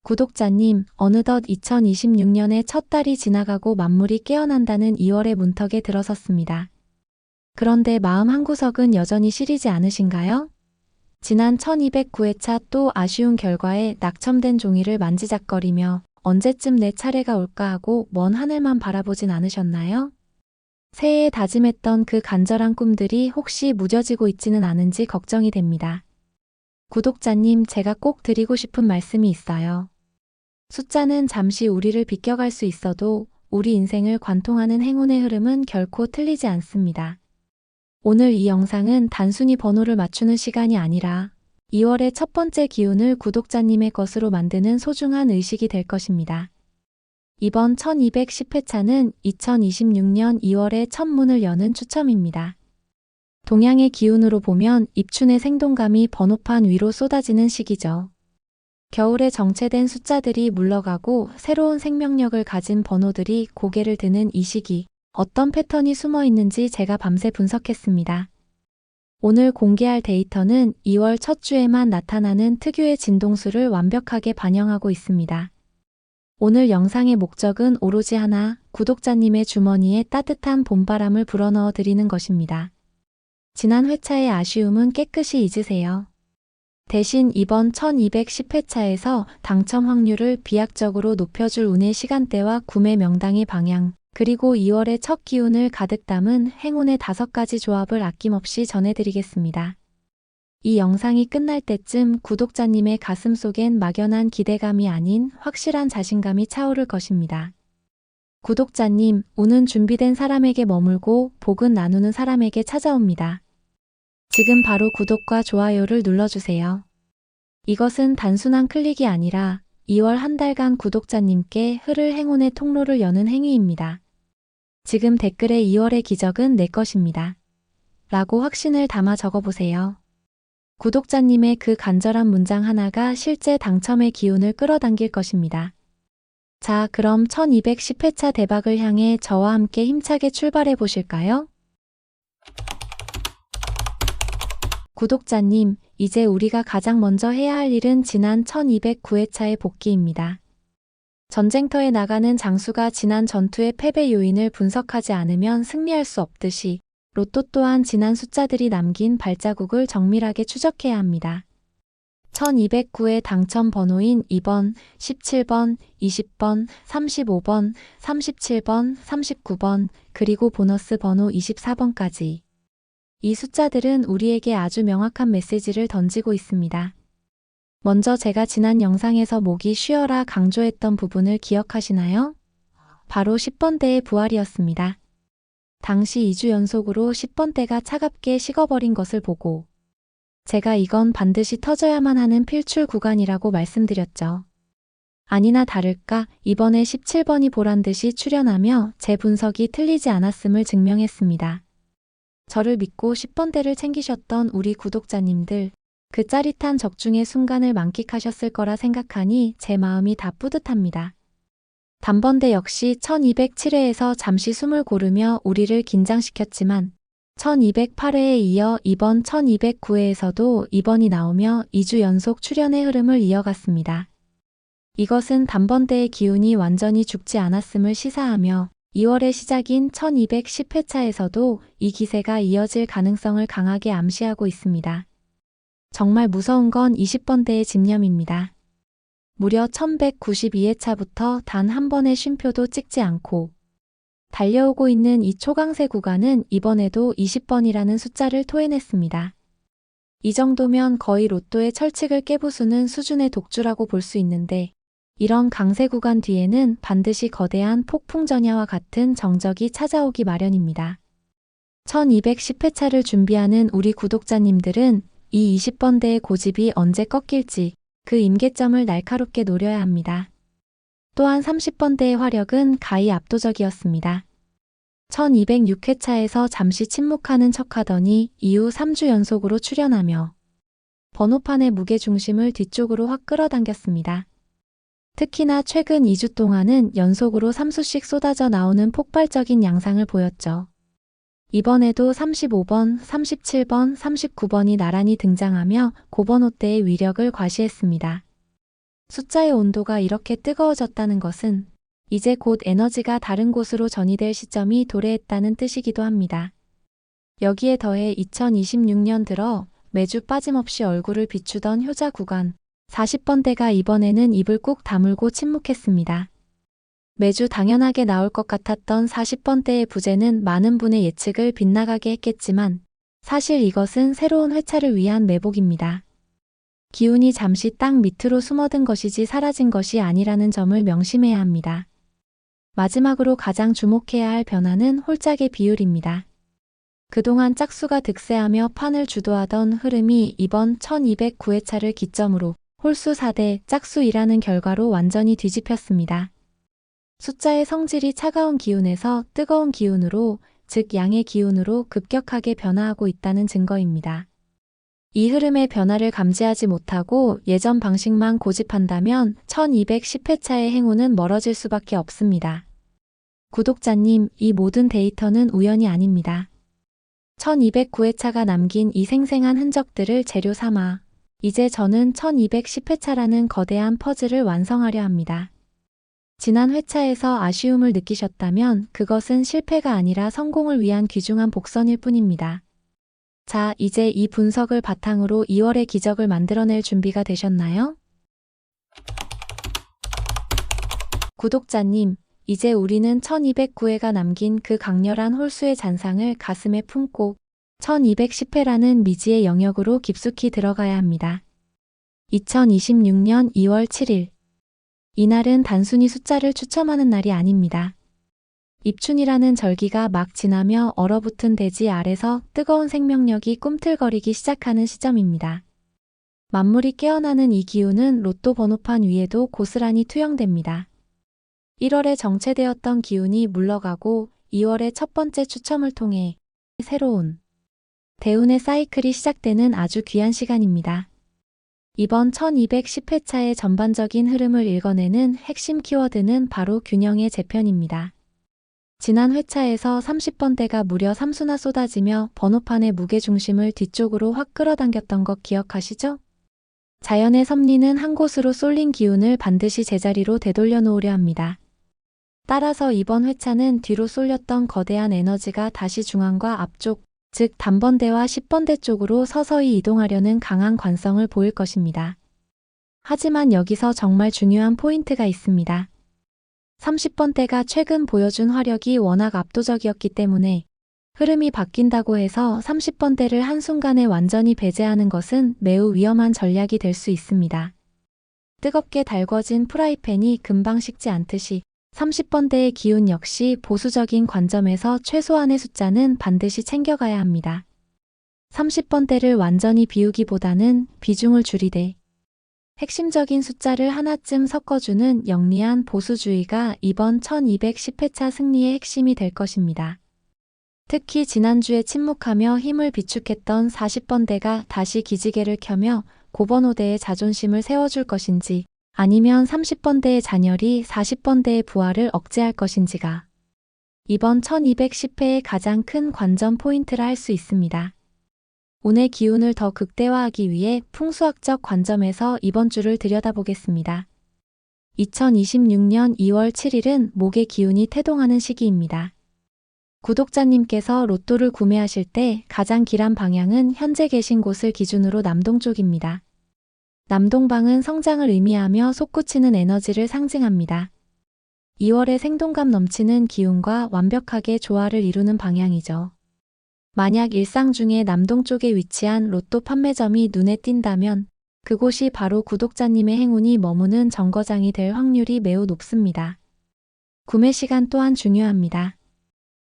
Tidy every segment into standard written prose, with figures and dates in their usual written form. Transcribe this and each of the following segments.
구독자님, 어느덧 2026년의 첫 달이 지나가고 만물이 깨어난다는 2월의 문턱에 들어섰습니다. 그런데 마음 한구석은 여전히 시리지 않으신가요? 지난 1209회차 또 아쉬운 결과에 낙첨된 종이를 만지작거리며 언제쯤 내 차례가 올까 하고 먼 하늘만 바라보진 않으셨나요? 새해에 다짐했던 그 간절한 꿈들이 혹시 무뎌지고 있지는 않은지 걱정이 됩니다. 구독자님, 제가 꼭 드리고 싶은 말씀이 있어요. 숫자는 잠시 우리를 비껴갈 수 있어도 우리 인생을 관통하는 행운의 흐름은 결코 틀리지 않습니다. 오늘 이 영상은 단순히 번호를 맞추는 시간이 아니라 2월의 첫 번째 기운을 구독자님의 것으로 만드는 소중한 의식이 될 것입니다. 이번 1210회차는 2026년 2월의 첫 문을 여는 추첨입니다. 동양의 기운으로 보면 입춘의 생동감이 번호판 위로 쏟아지는 시기죠. 겨울에 정체된 숫자들이 물러가고 새로운 생명력을 가진 번호들이 고개를 드는 이 시기, 어떤 패턴이 숨어 있는지 제가 밤새 분석했습니다. 오늘 공개할 데이터는 2월 첫 주에만 나타나는 특유의 진동수를 완벽하게 반영하고 있습니다. 오늘 영상의 목적은 오로지 하나, 구독자님의 주머니에 따뜻한 봄바람을 불어넣어 드리는 것입니다. 지난 회차의 아쉬움은 깨끗이 잊으세요. 대신 이번 1210회차에서 당첨 확률을 비약적으로 높여줄 운의 시간대와 구매 명당의 방향, 그리고 2월의 첫 기운을 가득 담은 행운의 5가지 조합을 아낌없이 전해드리겠습니다. 이 영상이 끝날 때쯤 구독자님의 가슴속엔 막연한 기대감이 아닌 확실한 자신감이 차오를 것입니다. 구독자님, 운은 준비된 사람에게 머물고 복은 나누는 사람에게 찾아옵니다. 지금 바로 구독과 좋아요를 눌러주세요. 이것은 단순한 클릭이 아니라 2월 한 달간 구독자님께 흐를 행운의 통로를 여는 행위입니다. 지금 댓글에 2월의 기적은 내 것입니다. 라고 확신을 담아 적어보세요. 구독자님의 그 간절한 문장 하나가 실제 당첨의 기운을 끌어당길 것입니다. 자, 그럼 1210회차 대박을 향해 저와 함께 힘차게 출발해 보실까요? 구독자님, 이제 우리가 가장 먼저 해야 할 일은 지난 1209회차의 복귀입니다. 전쟁터에 나가는 장수가 지난 전투의 패배 요인을 분석하지 않으면 승리할 수 없듯이 로또 또한 지난 숫자들이 남긴 발자국을 정밀하게 추적해야 합니다. 1209의 당첨 번호인 2번, 17번, 20번, 35번, 37번, 39번, 그리고 보너스 번호 24번까지. 이 숫자들은 우리에게 아주 명확한 메시지를 던지고 있습니다. 먼저 제가 지난 영상에서 목이 쉬어라 강조했던 부분을 기억하시나요? 바로 10번대의 부활이었습니다. 당시 2주 연속으로 10번대가 차갑게 식어버린 것을 보고 제가 이건 반드시 터져야만 하는 필출 구간이라고 말씀드렸죠. 아니나 다를까 이번에 17번이 보란듯이 출현하며 제 분석이 틀리지 않았음을 증명했습니다. 저를 믿고 10번대를 챙기셨던 우리 구독자님들, 그 짜릿한 적중의 순간을 만끽하셨을 거라 생각하니 제 마음이 다 뿌듯합니다. 단번대 역시 1207회에서 잠시 숨을 고르며 우리를 긴장시켰지만 1208회에 이어 이번 1209회에서도 2번이 나오며 2주 연속 출현의 흐름을 이어갔습니다. 이것은 단번대의 기운이 완전히 죽지 않았음을 시사하며 2월의 시작인 1210회차에서도 이 기세가 이어질 가능성을 강하게 암시하고 있습니다. 정말 무서운 건 20번대의 집념입니다. 무려 1192회차부터 단 한 번의 쉼표도 찍지 않고 달려오고 있는 이 초강세 구간은 이번에도 20번이라는 숫자를 토해냈습니다. 이 정도면 거의 로또의 철칙을 깨부수는 수준의 독주라고 볼 수 있는데 이런 강세 구간 뒤에는 반드시 거대한 폭풍 전야와 같은 정적이 찾아오기 마련입니다. 1210회차를 준비하는 우리 구독자님들은 이 20번대의 고집이 언제 꺾일지 그 임계점을 날카롭게 노려야 합니다. 또한 30번대의 화력은 가히 압도적이었습니다. 1206회차에서 잠시 침묵하는 척하더니 이후 3주 연속으로 출현하며 번호판의 무게중심을 뒤쪽으로 확 끌어당겼습니다. 특히나 최근 2주 동안은 연속으로 3수씩 쏟아져 나오는 폭발적인 양상을 보였죠. 이번에도 35번, 37번, 39번이 나란히 등장하며 고번호대의 위력을 과시했습니다. 숫자의 온도가 이렇게 뜨거워졌다는 것은 이제 곧 에너지가 다른 곳으로 전이될 시점이 도래했다는 뜻이기도 합니다. 여기에 더해 2026년 들어 매주 빠짐없이 얼굴을 비추던 효자 구간 40번대가 이번에는 입을 꾹 다물고 침묵했습니다. 매주 당연하게 나올 것 같았던 40번대의 부재는 많은 분의 예측을 빗나가게 했겠지만 사실 이것은 새로운 회차를 위한 매복입니다. 기운이 잠시 땅 밑으로 숨어든 것이지 사라진 것이 아니라는 점을 명심해야 합니다. 마지막으로 가장 주목해야 할 변화는 홀짝의 비율입니다. 그동안 짝수가 득세하며 판을 주도하던 흐름이 이번 1209회차를 기점으로 홀수 4대 짝수 2라는 결과로 완전히 뒤집혔습니다. 숫자의 성질이 차가운 기운에서 뜨거운 기운으로, 즉 양의 기운으로 급격하게 변화하고 있다는 증거입니다. 이 흐름의 변화를 감지하지 못하고 예전 방식만 고집한다면 1210회차의 행운은 멀어질 수밖에 없습니다. 구독자님, 이 모든 데이터는 우연이 아닙니다. 1209회차가 남긴 이 생생한 흔적들을 재료 삼아 이제 저는 1210회차라는 거대한 퍼즐을 완성하려 합니다. 지난 회차에서 아쉬움을 느끼셨다면 그것은 실패가 아니라 성공을 위한 귀중한 복선일 뿐입니다. 자, 이제 이 분석을 바탕으로 2월의 기적을 만들어낼 준비가 되셨나요? 구독자님, 이제 우리는 1209회가 남긴 그 강렬한 홀수의 잔상을 가슴에 품고 1210회라는 미지의 영역으로 깊숙이 들어가야 합니다. 2026년 2월 7일. 이날은 단순히 숫자를 추첨하는 날이 아닙니다. 입춘이라는 절기가 막 지나며 얼어붙은 대지 아래서 뜨거운 생명력이 꿈틀거리기 시작하는 시점입니다. 만물이 깨어나는 이 기운은 로또 번호판 위에도 고스란히 투영됩니다. 1월에 정체되었던 기운이 물러가고 2월의 첫 번째 추첨을 통해 새로운 대운의 사이클이 시작되는 아주 귀한 시간입니다. 이번 1210회차의 전반적인 흐름을 읽어내는 핵심 키워드는 바로 균형의 재편입니다. 지난 회차에서 30번대가 무려 3수나 쏟아지며 번호판의 무게중심을 뒤쪽으로 확 끌어당겼던 것 기억하시죠? 자연의 섭리는 한 곳으로 쏠린 기운을 반드시 제자리로 되돌려 놓으려 합니다. 따라서 이번 회차는 뒤로 쏠렸던 거대한 에너지가 다시 중앙과 앞쪽, 즉 단번대와 10번대 쪽으로 서서히 이동하려는 강한 관성을 보일 것입니다. 하지만 여기서 정말 중요한 포인트가 있습니다. 30번대가 최근 보여준 화력이 워낙 압도적이었기 때문에 흐름이 바뀐다고 해서 30번대를 한순간에 완전히 배제하는 것은 매우 위험한 전략이 될 수 있습니다. 뜨겁게 달궈진 프라이팬이 금방 식지 않듯이 30번대의 기운 역시 보수적인 관점에서 최소한의 숫자는 반드시 챙겨가야 합니다. 30번대를 완전히 비우기보다는 비중을 줄이되 핵심적인 숫자를 하나쯤 섞어주는 영리한 보수주의가 이번 1210회차 승리의 핵심이 될 것입니다. 특히 지난주에 침묵하며 힘을 비축했던 40번대가 다시 기지개를 켜며 고번호대의 자존심을 세워줄 것인지 아니면 30번대의 잔열이 40번대의 부활을 억제할 것인지가 이번 1210회의 가장 큰 관전 포인트라 할 수 있습니다. 운의 기운을 더 극대화하기 위해 풍수학적 관점에서 이번 주를 들여다보겠습니다. 2026년 2월 7일은 목의 기운이 태동하는 시기입니다. 구독자님께서 로또를 구매하실 때 가장 길한 방향은 현재 계신 곳을 기준으로 남동쪽입니다. 남동방은 성장을 의미하며 솟구치는 에너지를 상징합니다. 2월의 생동감 넘치는 기운과 완벽하게 조화를 이루는 방향이죠. 만약 일상 중에 남동쪽에 위치한 로또 판매점이 눈에 띈다면 그곳이 바로 구독자님의 행운이 머무는 정거장이 될 확률이 매우 높습니다. 구매 시간 또한 중요합니다.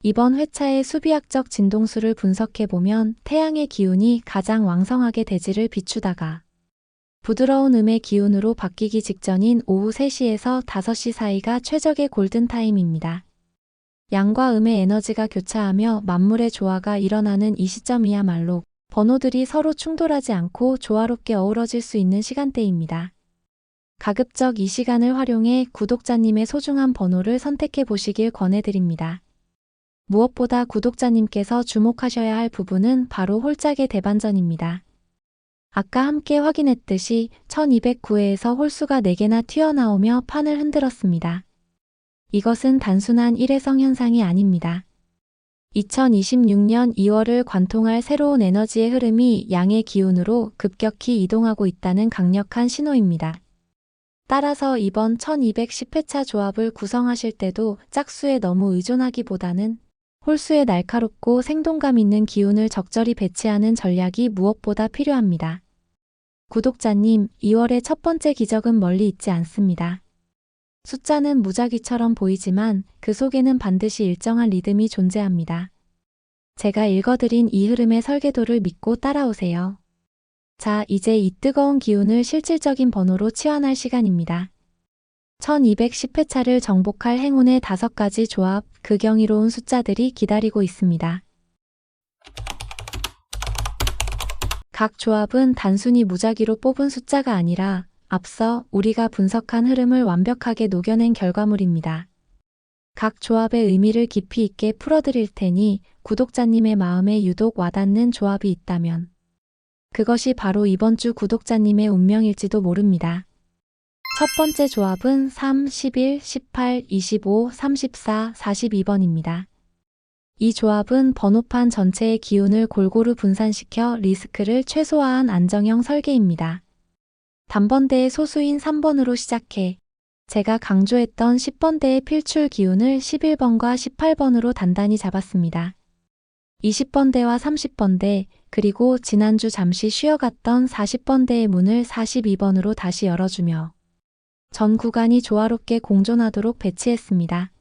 이번 회차의 수비학적 진동수를 분석해보면 태양의 기운이 가장 왕성하게 대지를 비추다가 부드러운 음의 기운으로 바뀌기 직전인 오후 3시에서 5시 사이가 최적의 골든타임입니다. 양과 음의 에너지가 교차하며 만물의 조화가 일어나는 이 시점이야말로 번호들이 서로 충돌하지 않고 조화롭게 어우러질 수 있는 시간대입니다. 가급적 이 시간을 활용해 구독자님의 소중한 번호를 선택해 보시길 권해드립니다. 무엇보다 구독자님께서 주목하셔야 할 부분은 바로 홀짝의 대반전입니다. 아까 함께 확인했듯이 1209회에서 홀수가 4개나 튀어나오며 판을 흔들었습니다. 이것은 단순한 일회성 현상이 아닙니다. 2026년 2월을 관통할 새로운 에너지의 흐름이 양의 기운으로 급격히 이동하고 있다는 강력한 신호입니다. 따라서 이번 1210회차 조합을 구성하실 때도 짝수에 너무 의존하기보다는 홀수의 날카롭고 생동감 있는 기운을 적절히 배치하는 전략이 무엇보다 필요합니다. 구독자님, 2월의 첫 번째 기적은 멀리 있지 않습니다. 숫자는 무작위처럼 보이지만 그 속에는 반드시 일정한 리듬이 존재합니다. 제가 읽어드린 이 흐름의 설계도를 믿고 따라오세요. 자, 이제 이 뜨거운 기운을 실질적인 번호로 치환할 시간입니다. 1210회차를 정복할 행운의 5가지 조합, 그 경이로운 숫자들이 기다리고 있습니다. 각 조합은 단순히 무작위로 뽑은 숫자가 아니라 앞서 우리가 분석한 흐름을 완벽하게 녹여낸 결과물입니다. 각 조합의 의미를 깊이 있게 풀어드릴 테니 구독자님의 마음에 유독 와닿는 조합이 있다면 그것이 바로 이번 주 구독자님의 운명일지도 모릅니다. 첫 번째 조합은 3, 11, 18, 25, 34, 42번입니다. 이 조합은 번호판 전체의 기운을 골고루 분산시켜 리스크를 최소화한 안정형 설계입니다. 단번대의 소수인 3번으로 시작해 제가 강조했던 10번대의 필출 기운을 11번과 18번으로 단단히 잡았습니다. 20번대와 30번대, 그리고 지난주 잠시 쉬어갔던 40번대의 문을 42번으로 다시 열어주며 전 구간이 조화롭게 공존하도록 배치했습니다.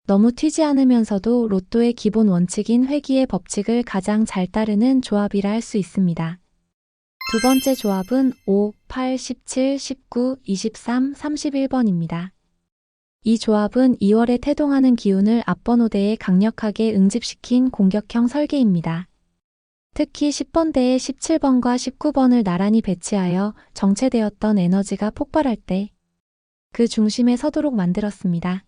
너무 튀지 않으면서도 로또의 기본 원칙인 회귀의 법칙을 가장 잘 따르는 조합이라 할 수 있습니다. 두 번째 조합은 5, 8, 17, 19, 23, 31번입니다. 이 조합은 2월에 태동하는 기운을 앞번호대에 강력하게 응집시킨 공격형 설계입니다. 특히 10번대에 17번과 19번을 나란히 배치하여 정체되었던 에너지가 폭발할 때 그 중심에 서도록 만들었습니다.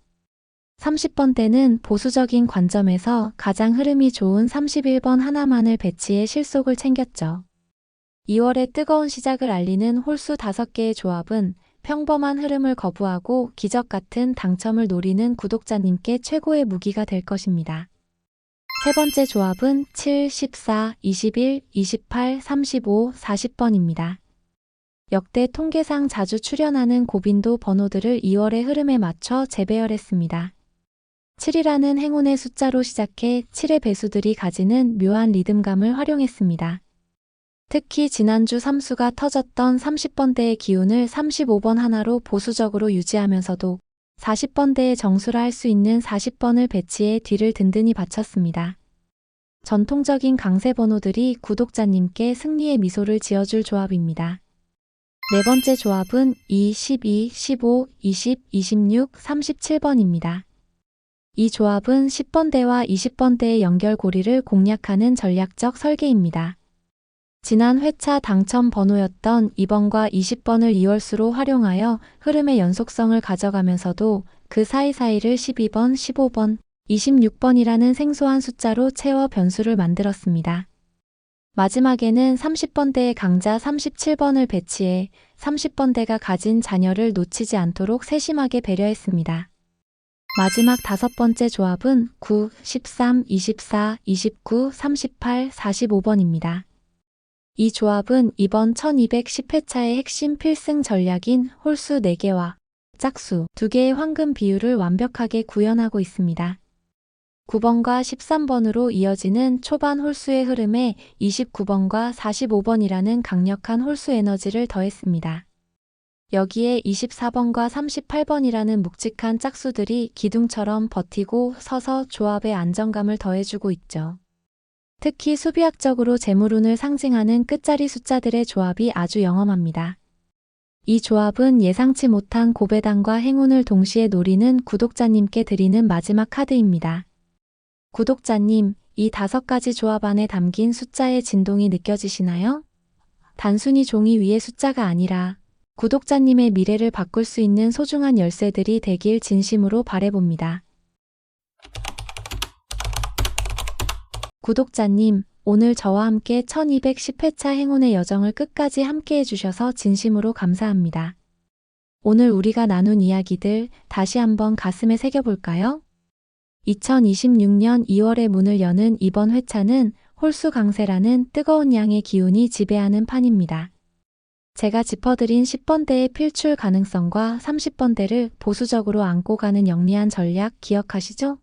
30번대는 보수적인 관점에서 가장 흐름이 좋은 31번 하나만을 배치해 실속을 챙겼죠. 2월의 뜨거운 시작을 알리는 홀수 5개의 조합은 평범한 흐름을 거부하고 기적 같은 당첨을 노리는 구독자님께 최고의 무기가 될 것입니다. 세 번째 조합은 7, 14, 21, 28, 35, 40번입니다. 역대 통계상 자주 출현하는 고빈도 번호들을 2월의 흐름에 맞춰 재배열했습니다. 7이라는 행운의 숫자로 시작해 7의 배수들이 가지는 묘한 리듬감을 활용했습니다. 특히 지난주 3수가 터졌던 30번대의 기운을 35번 하나로 보수적으로 유지하면서도 40번대의 정수라 할 수 있는 40번을 배치해 뒤를 든든히 받쳤습니다. 전통적인 강세 번호들이 구독자님께 승리의 미소를 지어줄 조합입니다. 네 번째 조합은 2, 12, 15, 20, 26, 37번입니다. 이 조합은 10번대와 20번대의 연결고리를 공략하는 전략적 설계입니다. 지난 회차 당첨 번호였던 2번과 20번을 2월수로 활용하여 흐름의 연속성을 가져가면서도 그 사이사이를 12번, 15번, 26번이라는 생소한 숫자로 채워 변수를 만들었습니다. 마지막에는 30번대의 강자 37번을 배치해 30번대가 가진 잔여를 놓치지 않도록 세심하게 배려했습니다. 마지막 5번째 조합은 9, 13, 24, 29, 38, 45번입니다. 이 조합은 이번 1210회차의 핵심 필승 전략인 홀수 4개와 짝수 2개의 황금 비율을 완벽하게 구현하고 있습니다. 9번과 13번으로 이어지는 초반 홀수의 흐름에 29번과 45번이라는 강력한 홀수 에너지를 더했습니다. 여기에 24번과 38번이라는 묵직한 짝수들이 기둥처럼 버티고 서서 조합의 안정감을 더해주고 있죠. 특히 수비학적으로 재물운을 상징하는 끝자리 숫자들의 조합이 아주 영험합니다. 이 조합은 예상치 못한 고배당과 행운을 동시에 노리는 구독자님께 드리는 마지막 카드입니다. 구독자님, 이 5가지 조합 안에 담긴 숫자의 진동이 느껴지시나요? 단순히 종이 위의 숫자가 아니라 구독자님의 미래를 바꿀 수 있는 소중한 열쇠들이 되길 진심으로 바라봅니다. 구독자님, 오늘 저와 함께 1210회차 행운의 여정을 끝까지 함께 해주셔서 진심으로 감사합니다. 오늘 우리가 나눈 이야기들 다시 한번 가슴에 새겨볼까요? 2026년 2월의 문을 여는 이번 회차는 홀수강세라는 뜨거운 양의 기운이 지배하는 판입니다. 제가 짚어드린 10번대의 필출 가능성과 30번대를 보수적으로 안고 가는 영리한 전략 기억하시죠?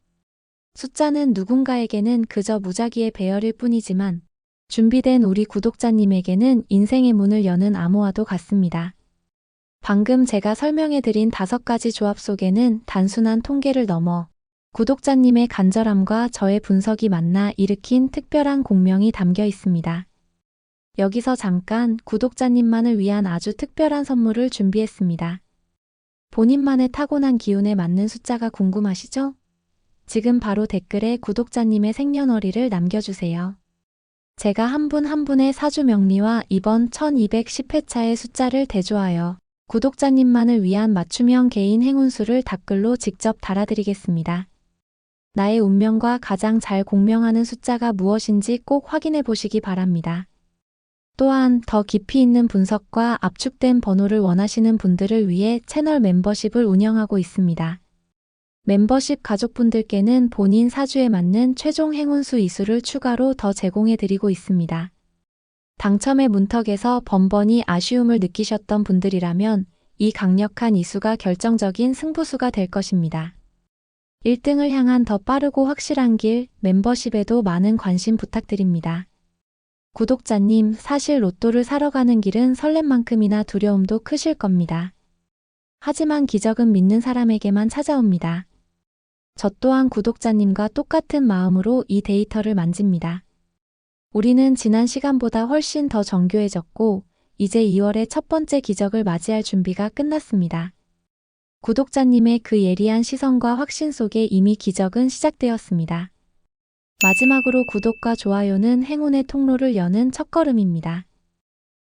숫자는 누군가에게는 그저 무작위의 배열일 뿐이지만 준비된 우리 구독자님에게는 인생의 문을 여는 암호와도 같습니다. 방금 제가 설명해드린 5가지 조합 속에는 단순한 통계를 넘어 구독자님의 간절함과 저의 분석이 만나 일으킨 특별한 공명이 담겨 있습니다. 여기서 잠깐 구독자님만을 위한 아주 특별한 선물을 준비했습니다. 본인만의 타고난 기운에 맞는 숫자가 궁금하시죠? 지금 바로 댓글에 구독자님의 생년월일을 남겨주세요. 제가 한 분 한 분의 사주 명리와 이번 1210회차의 숫자를 대조하여 구독자님만을 위한 맞춤형 개인 행운수를 댓글로 직접 달아드리겠습니다. 나의 운명과 가장 잘 공명하는 숫자가 무엇인지 꼭 확인해 보시기 바랍니다. 또한 더 깊이 있는 분석과 압축된 번호를 원하시는 분들을 위해 채널 멤버십을 운영하고 있습니다. 멤버십 가족분들께는 본인 사주에 맞는 최종 행운수 이수를 추가로 더 제공해드리고 있습니다. 당첨의 문턱에서 번번이 아쉬움을 느끼셨던 분들이라면 이 강력한 이수가 결정적인 승부수가 될 것입니다. 1등을 향한 더 빠르고 확실한 길, 멤버십에도 많은 관심 부탁드립니다. 구독자님, 사실 로또를 사러 가는 길은 설렘만큼이나 두려움도 크실 겁니다. 하지만 기적은 믿는 사람에게만 찾아옵니다. 저 또한 구독자님과 똑같은 마음으로 이 데이터를 만집니다. 우리는 지난 시간보다 훨씬 더 정교해졌고 이제 2월의 첫 번째 기적을 맞이할 준비가 끝났습니다. 구독자님의 그 예리한 시선과 확신 속에 이미 기적은 시작되었습니다. 마지막으로 구독과 좋아요는 행운의 통로를 여는 첫걸음입니다.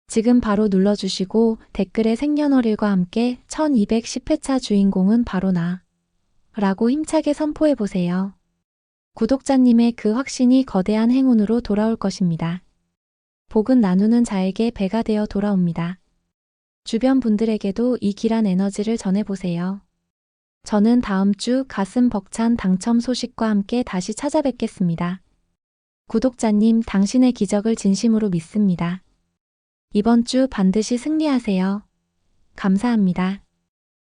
지금 바로 눌러주시고 댓글에 생년월일과 함께 1210회차 주인공은 바로 나 라고 힘차게 선포해보세요. 구독자님의 그 확신이 거대한 행운으로 돌아올 것입니다. 복은 나누는 자에게 배가 되어 돌아옵니다. 주변 분들에게도 이 길한 에너지를 전해보세요. 저는 다음 주 가슴 벅찬 당첨 소식과 함께 다시 찾아뵙겠습니다. 구독자님, 당신의 기적을 진심으로 믿습니다. 이번 주 반드시 승리하세요. 감사합니다.